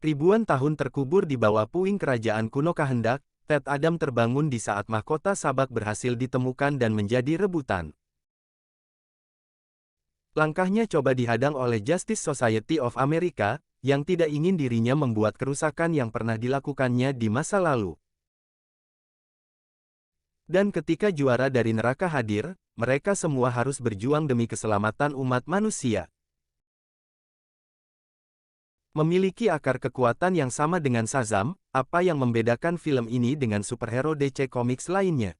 Ribuan tahun terkubur di bawah puing kerajaan kuno Kahendak, Ted Adam terbangun di saat mahkota sabak berhasil ditemukan dan menjadi rebutan. Langkahnya coba dihadang oleh Justice Society of America, yang tidak ingin dirinya membuat kerusakan yang pernah dilakukannya di masa lalu. Dan ketika juara dari neraka hadir, mereka semua harus berjuang demi keselamatan umat manusia. Memiliki akar kekuatan yang sama dengan Shazam, apa yang membedakan film ini dengan superhero DC Comics lainnya?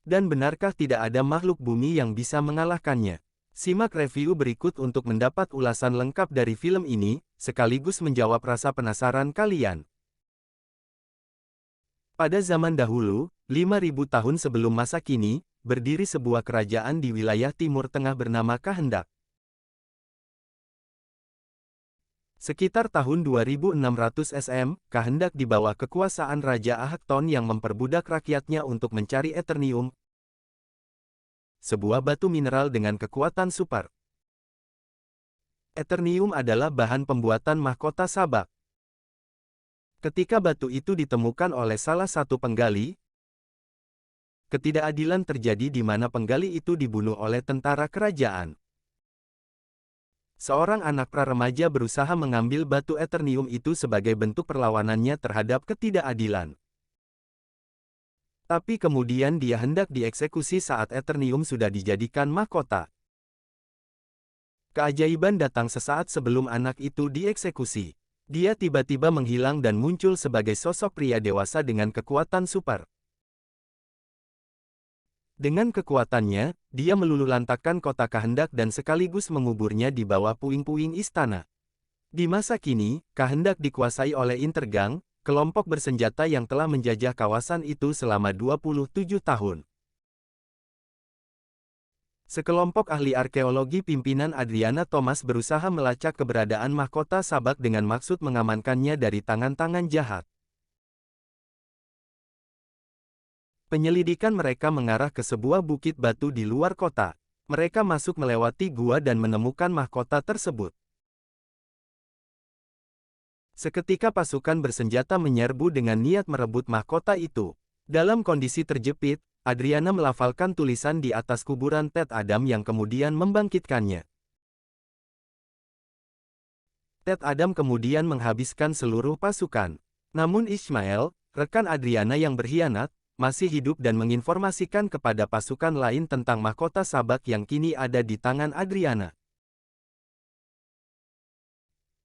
Dan benarkah tidak ada makhluk bumi yang bisa mengalahkannya? Simak review berikut untuk mendapat ulasan lengkap dari film ini, sekaligus menjawab rasa penasaran kalian. Pada zaman dahulu, 5.000 tahun sebelum masa kini, berdiri sebuah kerajaan di wilayah Timur Tengah bernama Kahendak. Sekitar tahun 2600 SM, Kahendak di bawah kekuasaan Raja Ahakton yang memperbudak rakyatnya untuk mencari Eternium, sebuah batu mineral dengan kekuatan super. Eternium adalah bahan pembuatan mahkota sabak. Ketika batu itu ditemukan oleh salah satu penggali, ketidakadilan terjadi di mana penggali itu dibunuh oleh tentara kerajaan. Seorang anak praremaja berusaha mengambil batu Eternium itu sebagai bentuk perlawanannya terhadap ketidakadilan. Tapi kemudian dia hendak dieksekusi saat Eternium sudah dijadikan mahkota. Keajaiban datang sesaat sebelum anak itu dieksekusi. Dia tiba-tiba menghilang dan muncul sebagai sosok pria dewasa dengan kekuatan super. Dengan kekuatannya, dia meluluhlantakkan kota Kahendak dan sekaligus menguburnya di bawah puing-puing istana. Di masa kini, Kahendak dikuasai oleh Intergang, kelompok bersenjata yang telah menjajah kawasan itu selama 27 tahun. Sekelompok ahli arkeologi pimpinan Adriana Thomas berusaha melacak keberadaan mahkota sabak dengan maksud mengamankannya dari tangan-tangan jahat. Penyelidikan mereka mengarah ke sebuah bukit batu di luar kota. Mereka masuk melewati gua dan menemukan mahkota tersebut. Seketika pasukan bersenjata menyerbu dengan niat merebut mahkota itu. Dalam kondisi terjepit, Adriana melafalkan tulisan di atas kuburan Ted Adam yang kemudian membangkitkannya. Ted Adam kemudian menghabiskan seluruh pasukan. Namun Ishmael, rekan Adriana yang berkhianat, masih hidup dan menginformasikan kepada pasukan lain tentang mahkota sabak yang kini ada di tangan Adriana.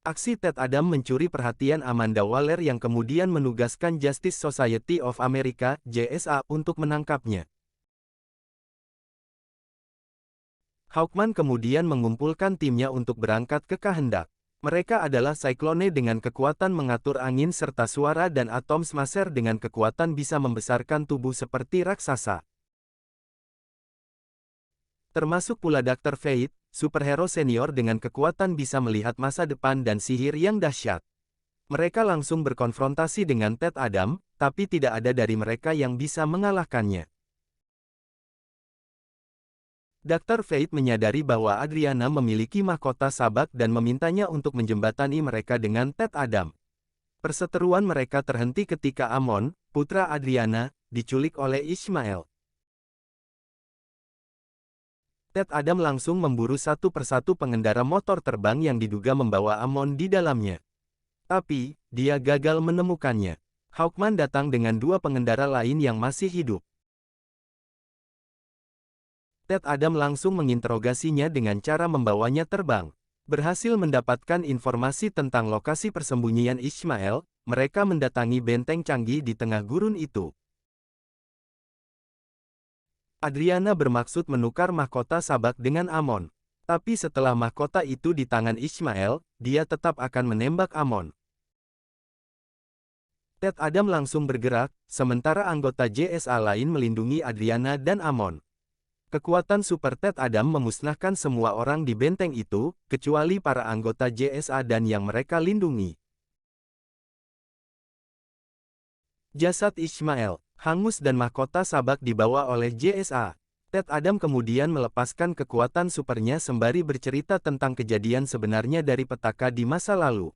Aksi Ted Adam mencuri perhatian Amanda Waller yang kemudian menugaskan Justice Society of America, JSA, untuk menangkapnya. Hawkman kemudian mengumpulkan timnya untuk berangkat ke Kahendak. Mereka adalah Cyclone dengan kekuatan mengatur angin serta suara dan Atom Smasher dengan kekuatan bisa membesarkan tubuh seperti raksasa. Termasuk pula Dr. Fate, superhero senior dengan kekuatan bisa melihat masa depan dan sihir yang dahsyat. Mereka langsung berkonfrontasi dengan Ted Adam, tapi tidak ada dari mereka yang bisa mengalahkannya. Dr. Fate menyadari bahwa Adriana memiliki mahkota sabak dan memintanya untuk menjembatani mereka dengan Ted Adam. Perseteruan mereka terhenti ketika Amon, putra Adriana, diculik oleh Ishmael. Ted Adam langsung memburu satu persatu pengendara motor terbang yang diduga membawa Amon di dalamnya. Tapi, dia gagal menemukannya. Hawkman datang dengan dua pengendara lain yang masih hidup. Ted Adam langsung menginterogasinya dengan cara membawanya terbang. Berhasil mendapatkan informasi tentang lokasi persembunyian Ishmael, mereka mendatangi benteng canggih di tengah gurun itu. Adriana bermaksud menukar mahkota sabak dengan Amon. Tapi setelah mahkota itu di tangan Ishmael, dia tetap akan menembak Amon. Ted Adam langsung bergerak, sementara anggota JSA lain melindungi Adriana dan Amon. Kekuatan super Ted Adam memusnahkan semua orang di benteng itu, kecuali para anggota JSA dan yang mereka lindungi. Jasad Ishmael, hangus dan mahkota sabak dibawa oleh JSA. Ted Adam kemudian melepaskan kekuatan supernya sembari bercerita tentang kejadian sebenarnya dari petaka di masa lalu.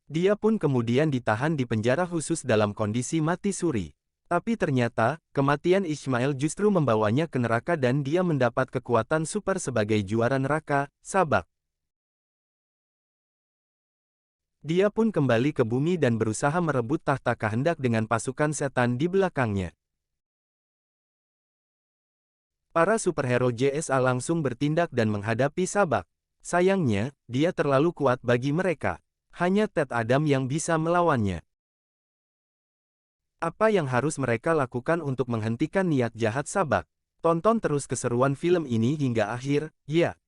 Dia pun kemudian ditahan di penjara khusus dalam kondisi mati suri. Tapi ternyata, kematian Ishmael justru membawanya ke neraka dan dia mendapat kekuatan super sebagai juara neraka, Sabak. Dia pun kembali ke bumi dan berusaha merebut tahta kehendak dengan pasukan setan di belakangnya. Para superhero JSA langsung bertindak dan menghadapi Sabak. Sayangnya, dia terlalu kuat bagi mereka. Hanya Ted Adam yang bisa melawannya. Apa yang harus mereka lakukan untuk menghentikan niat jahat Sabak? Tonton terus keseruan film ini hingga akhir, ya.